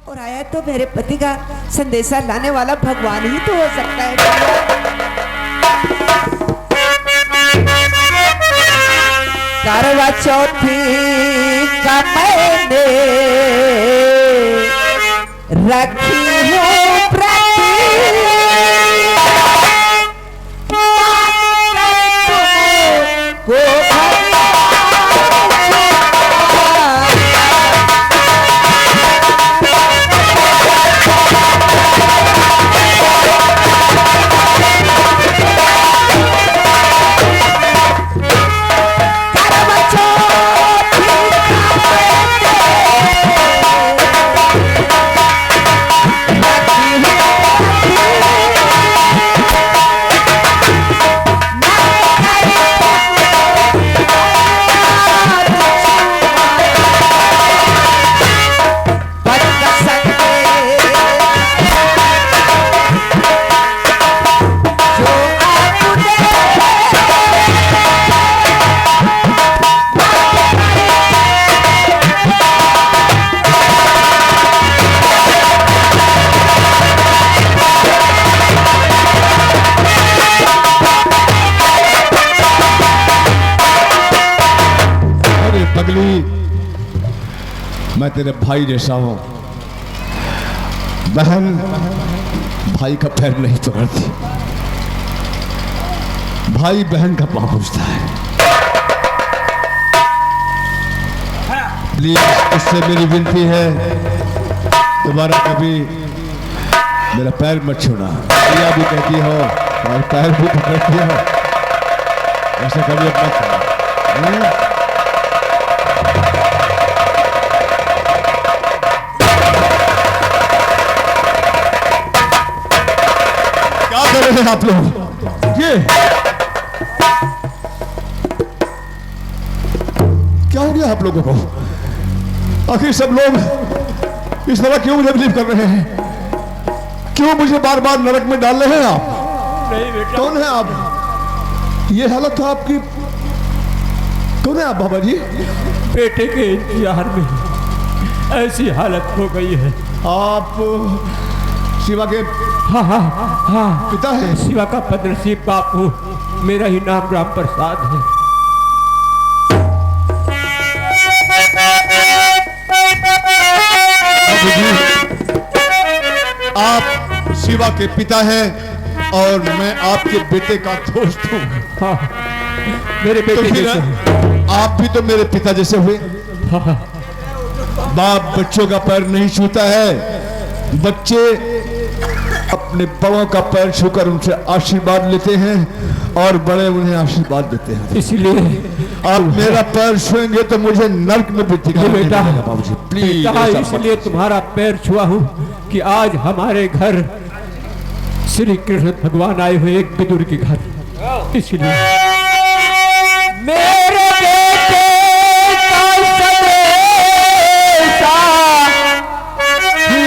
और आया तो मेरे पति का संदेशा लाने वाला भगवान ही तो हो सकता है। करवा चौथी का मैंने रखी हूँ मैं तेरे भाई जैसा हूं। बहन भाई का पैर नहीं पकड़ती, भाई बहन का पांव पूछता है। प्लीज उससे मेरी विनती है, दोबारा कभी मेरा पैर मत छूना। भैया भी कहती हो और पैर भी पकड़ती हो, ऐसे कभी अपना करना। आप लोग ये क्या हो गया आप लोगों को? आखिर सब लोग इस तरह क्यों मुझे बिलीव कर रहे हैं? क्यों मुझे बार बार नरक में डाल रहे हैं आप? नहीं बेटा। कौन है आप? ये हालत तो आपकी। कौन है आप बाबा जी? बेटे के इंतजार में ऐसी हालत हो गई है। आप शिवा के हाँ हाँ हाँ पिता है? शिवा का पद्रसिंह बापू, मेरा ही नाम राम प्रसाद है। आप शिवा के पिता हैं और मैं आपके बेटे का दोस्त हूँ। हाँ, मेरे बेटे तो जैसे। आप भी तो मेरे पिता जैसे हुए। हाँ, बाप बच्चों का पैर नहीं छूता है, बच्चे अपने बड़ों का पैर छूकर उनसे आशीर्वाद लेते हैं और बड़े उन्हें आशीर्वाद देते हैं। इसलिए आप मेरा पैर छुएंगे तो मुझे नर्क में भी ठिकाना नहीं बेटा, मिलेगा बाबूजी। प्लीज इसलिए तुम्हारा पैर छुआ हूं कि आज हमारे घर श्री कृष्ण भगवान आए हुए एक विदुर के घर। इसलिए मेरे बेटे का संदेशा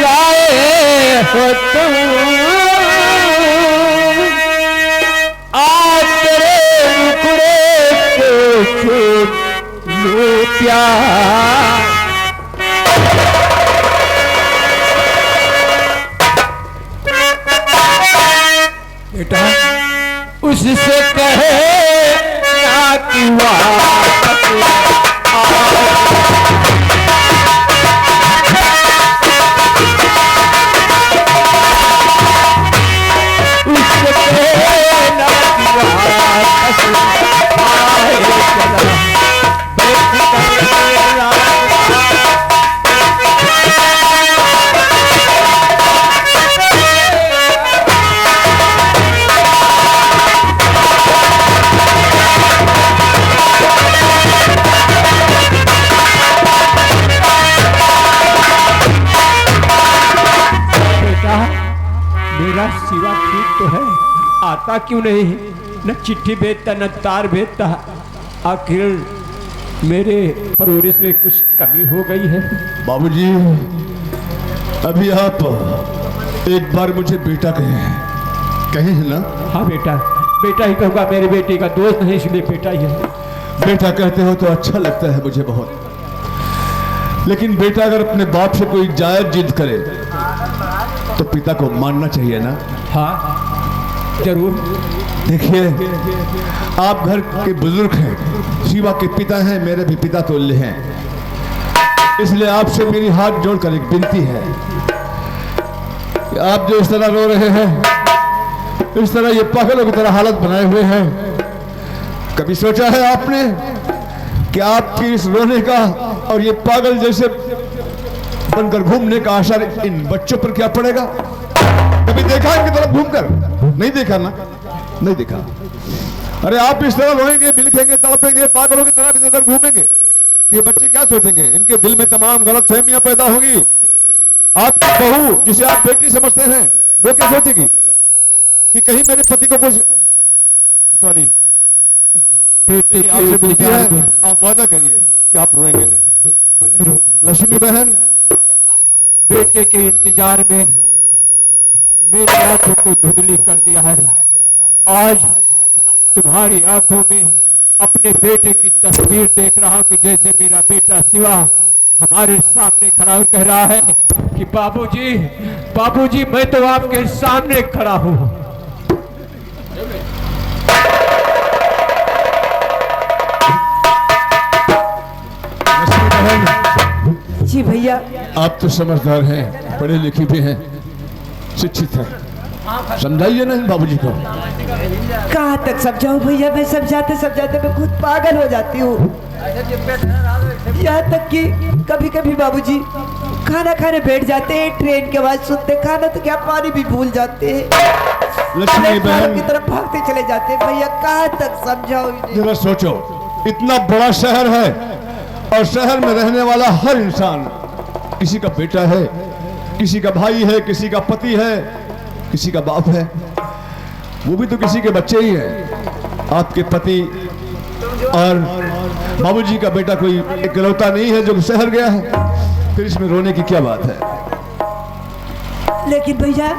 लाए हो तुम, आज तेरे मुखड़े पे लो प्यार। बेटा उससे कहे ना कि मेरा शिवा ठीक तो है, आता क्यों नहीं? न चिट्ठी भेजता न तार भेजता। आखिर मेरे परवरिश में कुछ कमी हो गई है। बाबूजी, अभी आप एक बार मुझे बेटा कहे हैं ना? हाँ बेटा, बेटा ही कहूँगा, मेरे बेटे का दोस्त नहीं इसलिए बेटा ही है। बेटा कहते हो तो अच्छा लगता है मुझे बहुत। लेकिन बेटा अगर अपने बाप से कोई जायज जिद करे तो पिता को मानना चाहिए ना। हाँ जरूर। देखिए, आप घर के बुजुर्ग हैं, शिवा के पिता हैं, मेरे भी पिता तुल्य हैं, इसलिए आपसे मेरी हाथ जोड़कर एक विनती है कि आप जो इस तरह रो रहे हैं, इस तरह ये पागलों की तरह हालत बनाए हुए हैं, कभी सोचा है आपने कि आपकी इस रोने का और ये पागल जैसे बनकर घूमने का असर इन बच्चों पर क्या पड़ेगा? कभी देखा इनकी तरफ घूमकर? नहीं देखा ना, नहीं देखा। अरे आप इस तरह रोएंगे, बिलखेंगे, तड़पेंगे, पागलों की तरह इधर घूमेंगे, ये बच्चे क्या सोचेंगे? इनके दिल में तमाम गलत फहमियां पैदा होगी। आपकी बहू जिसे आप बेटी समझते हैं वो क्या सोचेगी कि कहीं मेरे पति को कुछ, सॉरी बेटी आपसे बोलती है, आप वादा करिए कि आप रोएंगे नहीं। लक्ष्मी बहन, बेटे के इंतजार में मेरी आंखों को धुंधली कर दिया है। आज तुम्हारी आंखों में अपने बेटे की तस्वीर देख रहा हूं कि जैसे मेरा बेटा शिवा हमारे सामने खड़ा और कह रहा है कि बाबूजी, बाबूजी, मैं तो आपके सामने खड़ा हूं। जी भैया। आप तो समझदार हैं, पढ़े लिखे भी हैं, शिक्षित हैं, समझाइए ना इन बाबूजी को। कहाँ तक समझाऊं भैया, मैं समझाते समझाते मैं खुद पागल हो जाती हूँ। यहाँ तक कि कभी कभी बाबूजी खाना खाने बैठ जाते हैं, ट्रेन की आवाज सुनते, खाना तो क्या पानी भी भूल जाते हैं, लक्ष्मी बहन की तरफ भागते चले जाते हैं। भैया कहाँ तक समझाओ? जरा सोचो, इतना बड़ा शहर है और शहर में रहने वाला हर इंसान किसी का बेटा है, किसी का भाई है, किसी का पति है, किसी का बाप है, वो भी तो किसी के बच्चे ही हैं। आपके पति और बाबूजी का बेटा कोई इकलौता नहीं है जो शहर गया है, फिर इसमें रोने की क्या बात है? लेकिन भैया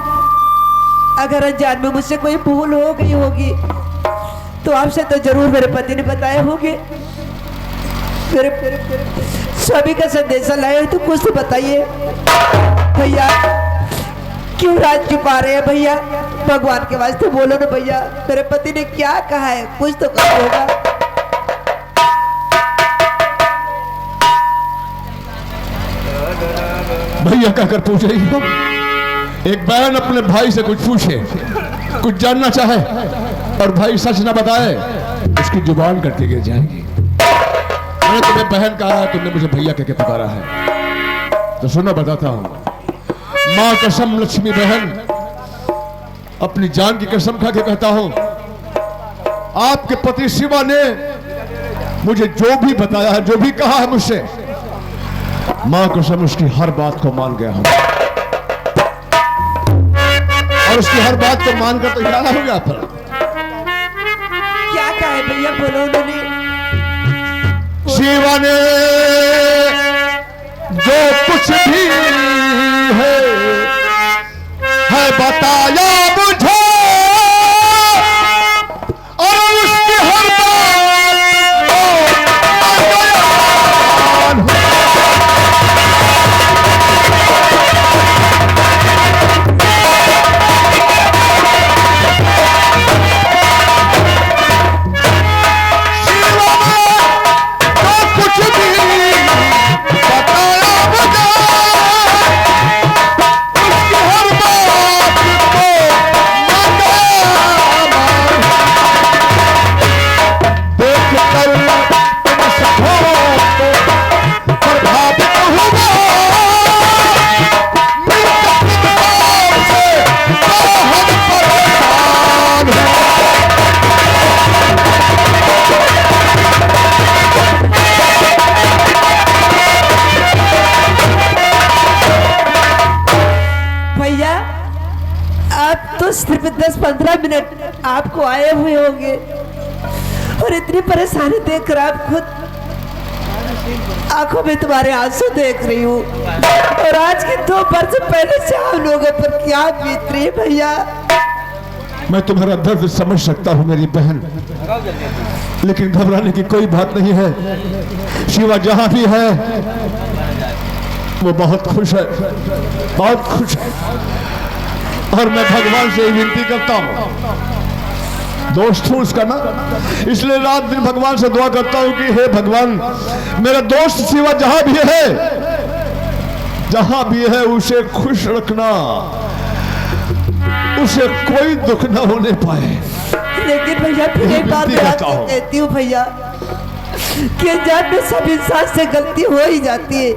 अगर अनजान में मुझसे कोई भूल हो गई होगी तो आपसे तो जरूर मेरे पति ने बताए होंगे। मेरे स्वामी का संदेशा लाए तो कुछ तो बताइए भैया, क्यों राज छुपा रहे हैं भैया? भगवान के वास्ते बोलो ना भैया, मेरे पति ने क्या कहा है, कुछ तो कहा होगा। भैया कहकर पूछ रही हो, एक बहन अपने भाई से कुछ पूछे, कुछ जानना चाहे और भाई सच ना बताए, उसकी जुबान कट के गिर जाएगी। मैंने तुम्हें बहन कहा है, तुमने मुझे भैया कह के पुकारा है, तो सुनो बताता हूं। मां कसम लक्ष्मी बहन, अपनी जान की कसम खा के कहता हूं, आपके पति शिवा ने मुझे जो भी बताया है, जो भी कहा है मुझसे, मां कसम उसकी हर बात को मान गया हूं और उसकी हर बात को मानकर तो इशारा हो गया। पर क्या कहा है भैया, बोलो उन्होंने? शिवा ने जो कुछ भी है बताया मुझे और उसकी हर बात सिर्फ 10-15 मिनट आपको आए हुए होंगे और इतनी परेशानी देखकर आप खुद आंखों में तुम्हारे आंसू देख रही हूँ। और आज के 2 वर्ष पहले से आप लोगों पर क्या बीत रही है भैया? मैं तुम्हारा दर्द समझ सकता हूँ मेरी बहन, लेकिन घबराने की कोई बात नहीं है। शिवा जहां भी है वो बहुत खुश है, बहुत खुश है। और मैं भगवान से ही विनती करता हूं, दोस्त हूं उसका ना, इसलिए रात दिन भगवान से दुआ करता हूं कि हे भगवान, मेरा दोस्त शिवा जहां भी है उसे खुश रखना, उसे कोई दुख ना होने पाए। लेकिन भैया फिर एक बात कहती हूँ भैया कि जान में सब इंसान से गलती हो ही जाती है।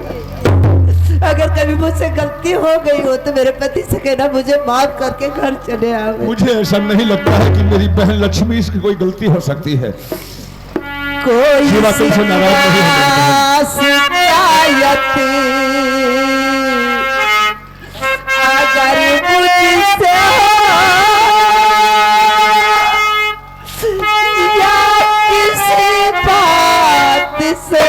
अगर कभी मुझसे गलती हो गई हो तो मेरे पति से कहना मुझे माफ करके घर चले आओ। मुझे ऐसा नहीं लगता है कि मेरी बहन लक्ष्मी इसकी कोई गलती हो सकती है। कोई शिवा तुमसे नाराज नहीं अगर मुझसे या किसी बात से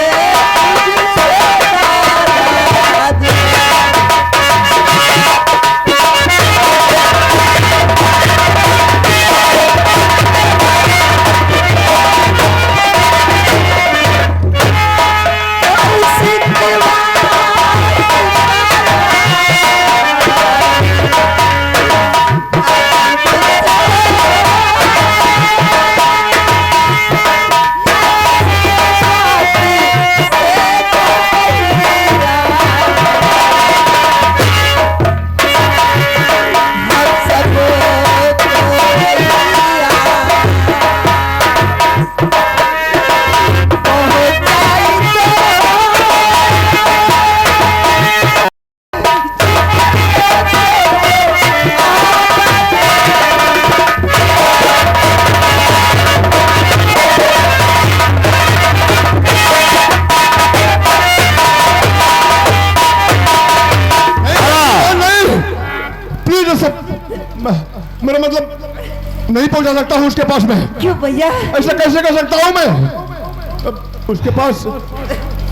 मेरा मतलब नहीं पहुंचा सकता हूं उसके पास में। क्यों भैया? ऐसा कैसे कर सकता हूं मैं?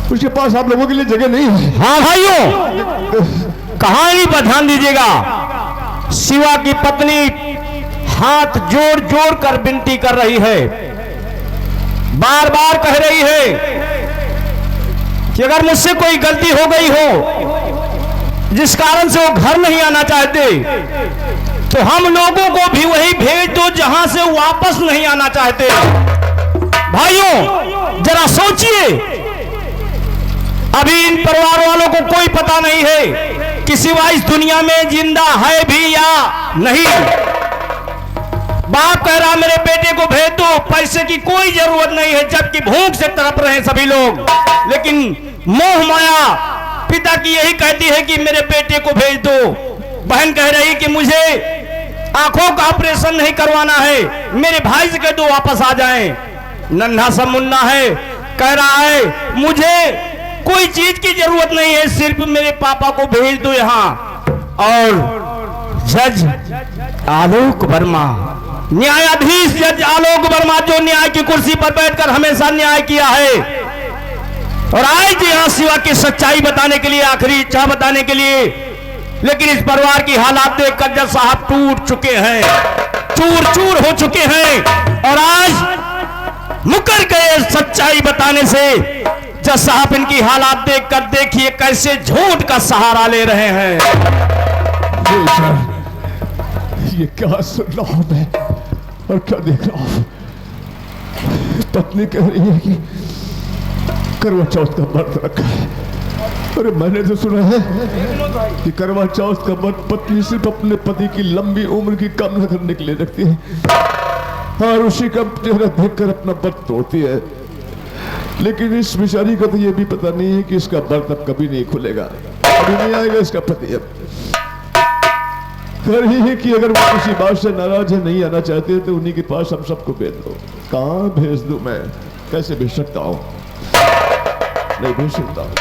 उसके पास आप लोगों के लिए जगह नहीं है। हाँ भाइयों, कहानी पर ध्यान दीजिएगा। शिवा की पत्नी हाथ जोड़ जोड़ कर विनती कर रही है, बार बार कह रही है कि अगर मुझसे कोई गलती हो गई हो जिस कारण से वो घर नहीं आना चाहते तो हम लोगों को भी वही भेज दो जहां से वापस नहीं आना चाहते। भाइयों जरा सोचिए, अभी इन परिवार वालों को कोई पता नहीं है कि शिवा इस दुनिया में जिंदा है भी या नहीं। बाप कह रहा मेरे बेटे को भेज दो, पैसे की कोई जरूरत नहीं है, जबकि भूख से तड़प रहे हैं सभी लोग। लेकिन मोह माया पिता की यही कहती है कि मेरे बेटे को भेज दो। बहन कह रही कि मुझे आंखों का ऑपरेशन नहीं करवाना है, मेरे भाई से कह दो वापस आ जाएं। नन्हा सा मुन्ना है, कह रहा है मुझे कोई चीज की जरूरत नहीं है, सिर्फ मेरे पापा को भेज दो यहाँ। और जज आलोक वर्मा, न्यायाधीश जज आलोक वर्मा, जो न्याय की कुर्सी पर बैठकर हमेशा न्याय किया है और आए थे यहाँ शिवा की सच्चाई बताने के लिए, आखिरी इच्छा बताने के लिए। लेकिन इस परिवार की हालात देखकर जज साहब टूट चुके हैं, चूर चूर हो चुके हैं और आज मुकर गए सच्चाई बताने से। जज साहब इनकी हालात देखकर देखिए कैसे झूठ का सहारा ले रहे हैं। ये क्या सुन रहा हूं मैं और क्या देख रहा हूं? पत्नी कह रही है कि करवा चौथ का व्रत रखा है। अरे मैंने तो सुना है कि करवा चौथ का व्रत पत्नी सिर्फ अपने पति की लंबी उम्र की कामना करने के लिए रखती है और उसी का चेहरा देखकर अपना व्रत तोड़ती है। लेकिन इस बेचारी को तो ये भी पता नहीं है कि इसका व्रत अब कभी नहीं खुलेगा, कभी नहीं आएगा इसका पति। अब कह रही है कि अगर वो किसी बात से नाराज है, नहीं आना चाहते तो उन्हीं के पास हम सबको भेज दो। कहाँ भेज दूं मैं? कैसे भेज सकता हूं? नहीं भेज सकता।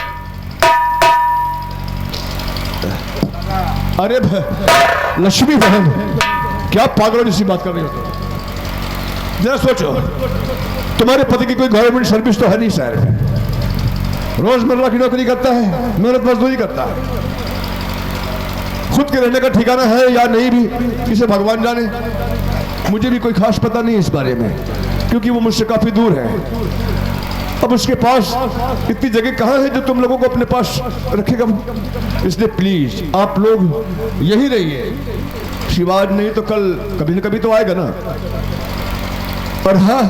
अरे लक्ष्मी बहन, क्या पागलों जैसी बात कर रही हो? जरा सोचो, तुम्हारे पति की कोई गवर्नमेंट सर्विस तो है नहीं शहर में, रोजमर्रा की नौकरी करता है, मेहनत मजदूरी करता है, खुद के रहने का ठिकाना है या नहीं भी इसे भगवान जाने। मुझे भी कोई खास पता नहीं इस बारे में क्योंकि वो मुझसे काफी दूर है। अब उसके पास इतनी जगह कहाँ है जो तुम लोगों को अपने पास रखेगा वो? इसलिए प्लीज आप लोग यही रहिए। शिवाज नहीं तो कल कभी न कभी तो आएगा ना। और हाँ,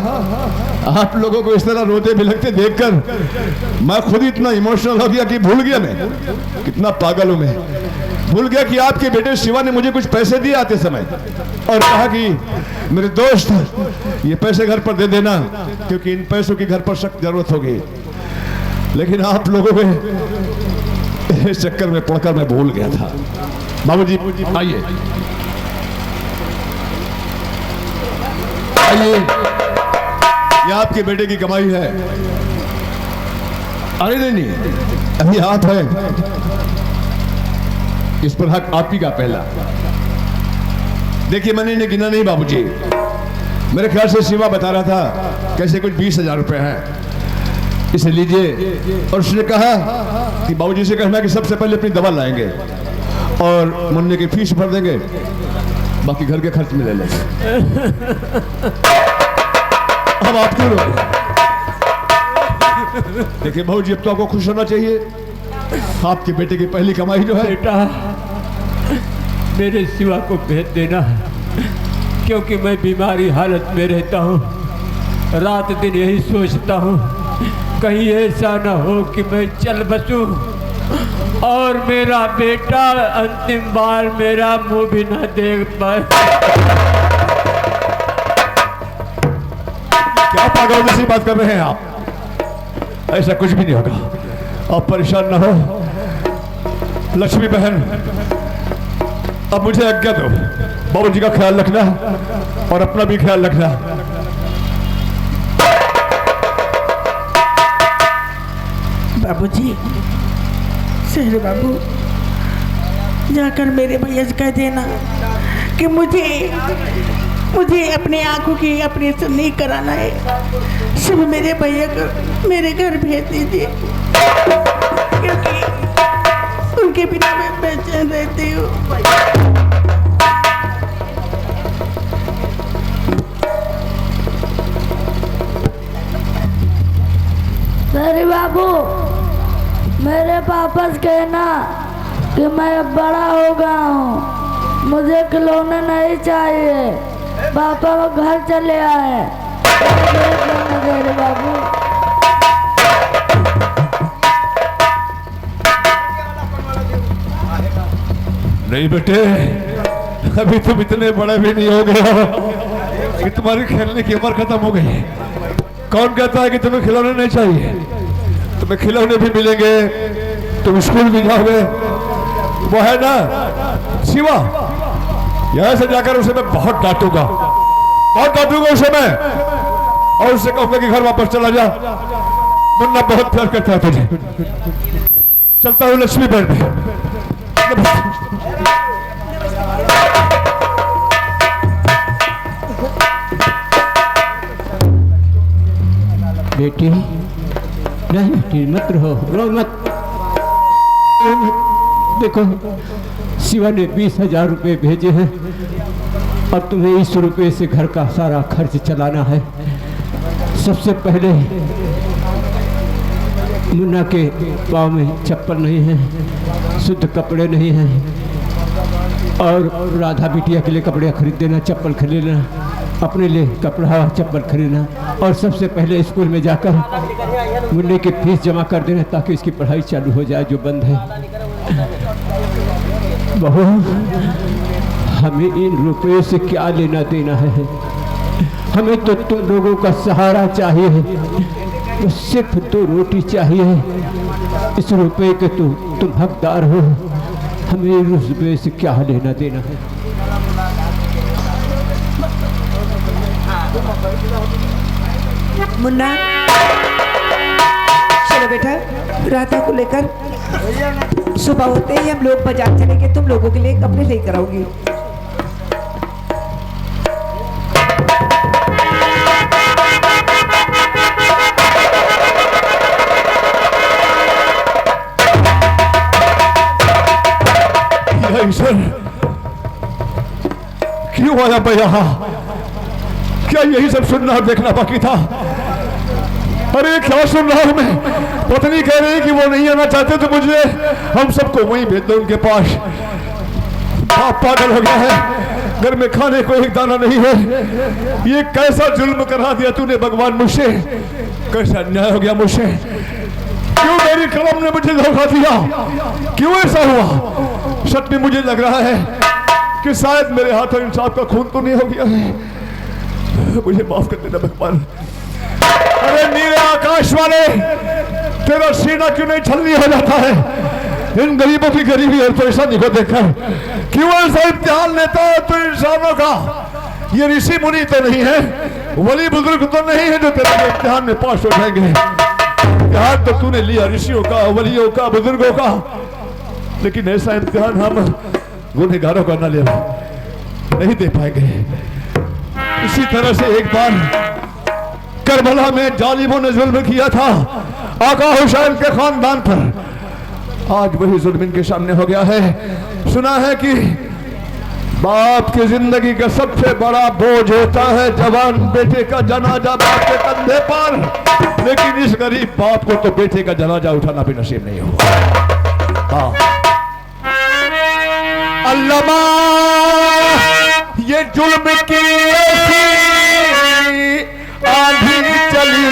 आप लोगों को इस तरह रोते बिलखते देखकर मैं खुद इतना इमोशनल हो गया कि भूल गया मैं कितना पागल हूं। मैं भूल गया कि आपके बेटे शिवा ने मुझे कुछ पैसे दिए आते समय और कहा कि मेरे दोस्त ये पैसे घर पर दे देना क्योंकि इन पैसों की घर पर सख्त जरूरत होगी। लेकिन आप लोगों के इस चक्कर में पड़कर मैं भूल गया था। बाबूजी आइए आइए, ये आपके बेटे की कमाई है। अरे नहीं, अभी आप है, इस पर हक आप ही का पहला। देखिए मैंने इन्हें गिना नहीं बाबूजी, मेरे ख्याल से शिवा बता रहा था कैसे कुछ 20,000 रुपए हैं, इसे लीजिए। और उसने कहा कि बाबूजी से कहना कि सबसे पहले अपनी दवा लाएंगे और मुन्ने की फीस भर देंगे, बाकी घर के खर्च में ले लेंगे। अब आप क्यों रोए? देखिए बाबूजी अब तो आपको खुश होना चाहिए, आपके बेटे की पहली कमाई जो है। बेटा मेरे शिवा को भेज देना, क्योंकि मैं बीमारी हालत में रहता हूँ, रात दिन यही सोचता हूँ कहीं ऐसा ना हो कि मैं चल बसूं और मेरा बेटा अंतिम बार मेरा मुंह भी ना देख पाए। क्या पागल जैसी बात कर रहे हैं आप? ऐसा कुछ भी नहीं होगा, आप परेशान ना हो। लक्ष्मी बहन अब मुझे आज्ञा दो, बाबूजी का ख्याल रखना और अपना भी ख्याल रखना। बाबूजी, शहर बाबू जाकर मेरे भैया से कह देना कि मुझे अपने आंखों की ऑपरेशन नहीं कराना है, सिर्फ मेरे भैया को मेरे घर भेज दीजिए, क्योंकि उनके बिना मैं बेचैन रहती हूँ। मेरे बाबू मेरे पापा से कहना कि मैं अब बड़ा हो गया हूँ, मुझे खिलौने नहीं चाहिए, पापा को घर चले आए। मेरे बाबू नहीं बेटे, अभी तुम इतने बड़े भी नहीं हो गए हो कि तुम्हारी खेलने की उम्र खत्म हो गई है। कौन कहता है कि तुम्हें खिलौने नहीं चाहिए? तुम्हें खिलौने भी मिलेंगे, तुम स्कूल भी जाओगे। वो है ना शिवा, यहां से जाकर उसे मैं बहुत डांटूंगा उसे मैं, और उससे कहूंगा कि घर वापस चला जा, मुन्ना बहुत प्यार करता है तुझे। चलता हूँ लक्ष्मी बहन पे। बेटी नहीं बेटी, मत रो मत। देखो शिवा ने 20,000 रुपये भेजे हैं और तुम्हें इस रुपये से घर का सारा खर्च चलाना है। सबसे पहले मुन्ना के पाँव में चप्पल नहीं है, शुद्ध कपड़े नहीं हैं, और राधा बिटिया के लिए कपड़े खरीद देना, चप्पल खरीद लेना, अपने लिए कपड़ा चप्पल खरीदना, और सबसे पहले स्कूल में जाकर मुन्ने की फीस जमा कर देना ताकि इसकी पढ़ाई चालू हो जाए जो बंद है। बहू हमें इन रुपयों से क्या लेना देना है? हमें तो तुम लोगों का सहारा चाहिए, तो सिर्फ 2 रोटी चाहिए। इस रुपये के तो तुम हकदार हो, हमें इन रुपये से क्या लेना देना है? मुन्ना चलो बेटा, राधा को लेकर सुबह होते ही हम लोग बाजार चलेंगे, तुम लोगों के लिए कपड़े लेकर आऊंगी। क्यों आया मैं यहाँ? क्या यही सब सुनना और देखना बाकी था? अरे क्या सुन रहा हूं मैं? पत्नी कह रही कि वो नहीं आना चाहते तो मुझे हम सबको वहीं भेज दो उनके पास। बाप पागल हो गया है, घर में खाने को एक दाना नहीं है। ये कैसा जुल्म करा दिया तूने भगवान मुझसे, कैसा अन्याय हो गया मुझसे। क्यों मेरी कलम ने मुझे धोखा दिया? क्यों ऐसा हुआ? सच में मुझे लग रहा है कि शायद मेरे हाथों इंसाफ का खून तो नहीं हो गया है। मुझे माफ कर देना भगवान। अरे नीले आकाश वाले, तेरा सीना क्यों नहीं छलनी हो जाता है इन गरीबों की गरीबी और परेशानी को देखकर? क्यों ऐसा इम्तिहान लेता है तू इंसानों का? ये ऋषि मुनि तो नहीं है, वली बुजुर्ग तो नहीं है जो तेरे इम्तिहान में पास हो जाएंगे। इम्तिहान तो तूने लिया ऋषियों का, वलियों का, बुजुर्गों का, लेकिन ऐसा इम्तिहान हम गुनहगारों का न ले नहीं दे पाएंगे। इसी तरह से एक बार करबला में जालिमों ने जुल्म किया था आका हुसैन के खानदान पर, आज वही जुल्म इनके सामने हो गया है। सुना है कि बाप की जिंदगी का सबसे बड़ा बोझ होता है जवान बेटे का जनाजा बाप के कंधे पर, लेकिन इस गरीब बाप को तो बेटे का जनाजा उठाना भी नसीब नहीं हुआ। हाँ, अल्लामा ये जुल्म की आंधी चली,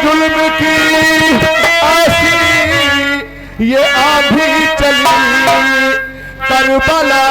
जुल्म की ऐसी ये आंधी चली, करबला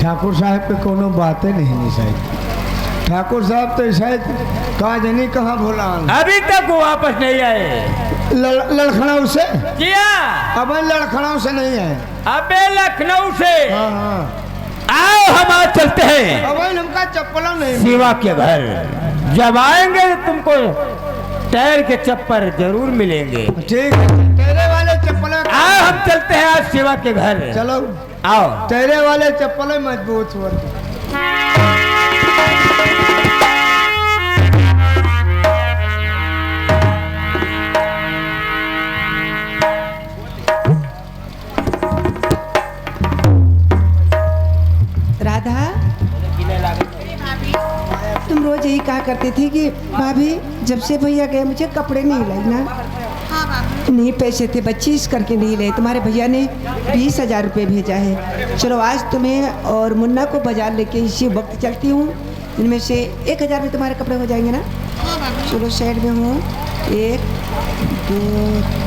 ठाकुर साहब पे कोनो बातें नहीं शायद। ठाकुर साहब तो शायद कहा जानी कहाँ भोला, अभी तक वो वापस नहीं आए। लड़खनऊ से किया? अब लड़खनऊ से नहीं है, अबे लखनऊ से। हाँ हाँ, आओ हम आज चलते हैं अब हमका चप्पल नहीं शिवा के घर। जब आएंगे तो तुमको टायर के चप्पल जरूर मिलेंगे। ठीक है, तेरे वाले चप्पल। आओ हम चलते हैं आज शिवा के घर। चलो आओ। तेरे वाले चप्पल मजबूत हो। राधा, तुम रोज यही कहा करती थी कि भाभी जब से भैया गए मुझे कपड़े नहीं लाई ना। नहीं पैसे थे, 25 करके नहीं ले। तुम्हारे भैया ने 20,000 रुपये भेजा है। चलो आज तुम्हें और मुन्ना को बाजार लेके इसी वक्त चलती हूँ। इनमें से 1,000 में तुम्हारे कपड़े हो जाएंगे ना? चलो साइड में हूँ। 1 2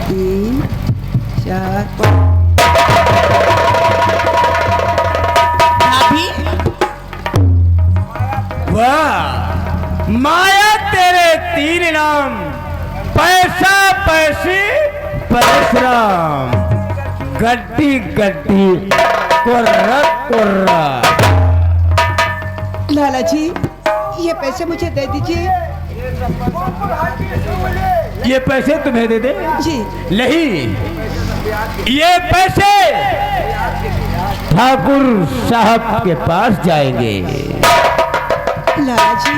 3 4 भाभी वाह माया तेरे 3 नाम, पैसा पैसे परशुराम, गड्डी गड्डी कुर्रा कुर्रा। लाला जी ये पैसे मुझे दे दीजिए। ये पैसे तुम्हें दे दे? जी नहीं, ये पैसे ठाकुर साहब के पास जाएंगे। लाला जी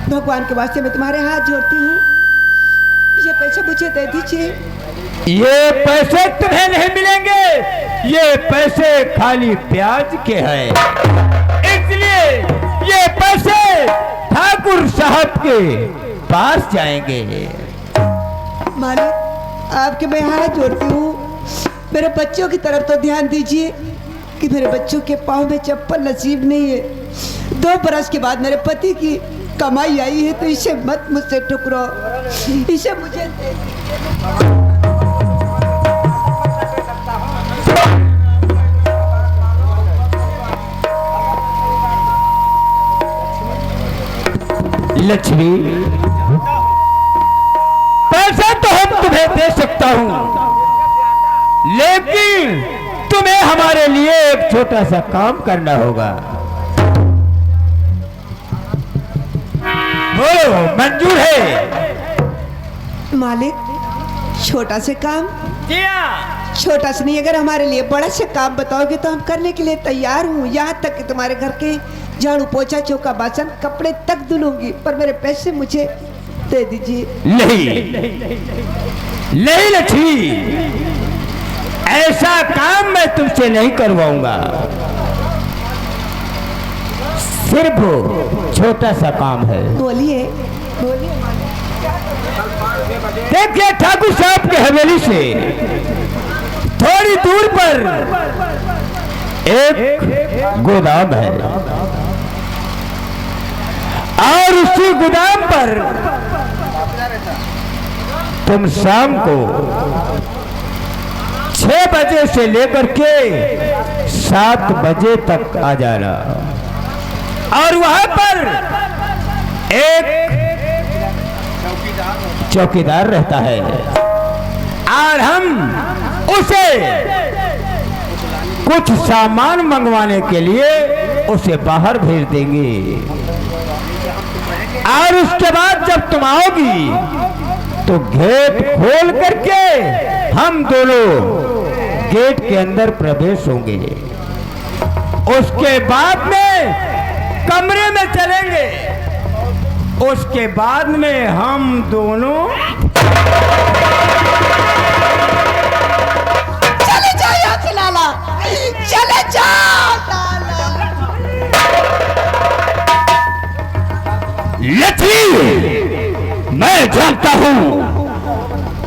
भगवान के वास्ते मैं तुम्हारे हाथ जोड़ती हूँ, ये पैसे मुझे दे दीजिए। ये पैसे तुम्हें नहीं मिलेंगे, ये पैसे खाली ब्याज के हैं, इसलिए ये पैसे ठाकुर साहब के पास जाएंगे। मालिक आपके मैं हाथ जोड़ती हूँ, मेरे बच्चों की तरफ तो ध्यान दीजिए कि मेरे बच्चों के पाँव में चप्पल नसीब नहीं है। 2 बरस के बाद मेरे पति की कमाई आई है, तो इसे मत मुझसे ठुकराओ, इसे मुझे दे लक्ष्मी, पैसा तो हम तुम्हें दे सकता हूं, लेकिन तुम्हें हमारे लिए एक छोटा सा काम करना होगा। बोलो मंजूर है? मालिक छोटा से काम? छोटा से नहीं, अगर हमारे लिए बड़ा से काम बताओगे तो हम करने के लिए तैयार हूँ। यहाँ तक कि तुम्हारे घर के झाड़ू पोछा चौका बासन कपड़े तक धुलूंगी, पर मेरे पैसे मुझे दे दीजिए। नहीं नहीं लक्ष्मी, ऐसा काम मैं तुमसे नहीं करवाऊंगा। सिर्फ छोटा सा काम है। बोलिए बोलिए। देखिए ठाकुर साहब की हवेली से थोड़ी दूर पर एक गोदाम है, और उसी गोदाम पर तुम शाम को 6 बजे से लेकर के 7 बजे तक आ जाना, और वहां पर एक चौकीदार रहता है, और हम उसे कुछ सामान मंगवाने के लिए उसे बाहर भेज देंगे, और उसके बाद जब तुम आओगी तो गेट खोल करके हम दोनों गेट के अंदर प्रवेश होंगे। उसके बाद में कमरे में चलेंगे, उसके बाद में हम दोनों चले जाओ यहाँ से लाला, चले जाओ लाला। लक्ष्मी, मैं जानता हूँ,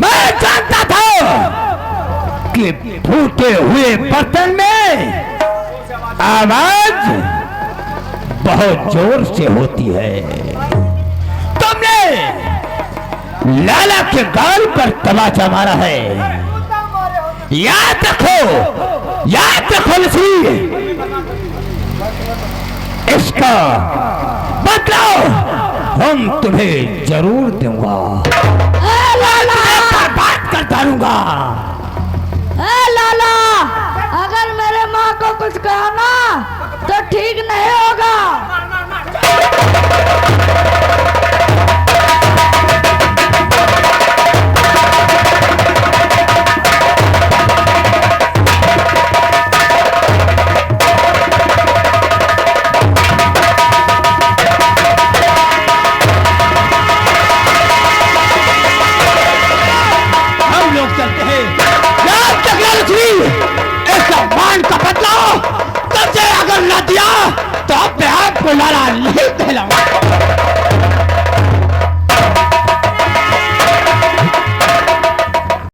मैं जानता था कि फूटे हुए बर्तन में आवाज बहुत जोर से होती है। तुमने लाला के गाल पर तमाचा मारा है, याद रखो, याद रखो लक्ष्मी, इसका बदला हम तुम्हें जरूर दूंगा। लाला, बात कर डालूंगा। लाला, अगर मेरे माँ को कुछ कहा ना तो ठीक नहीं होगा। अगर न दिया तो अपने आप को लाला नहीं कहलाऊंगा।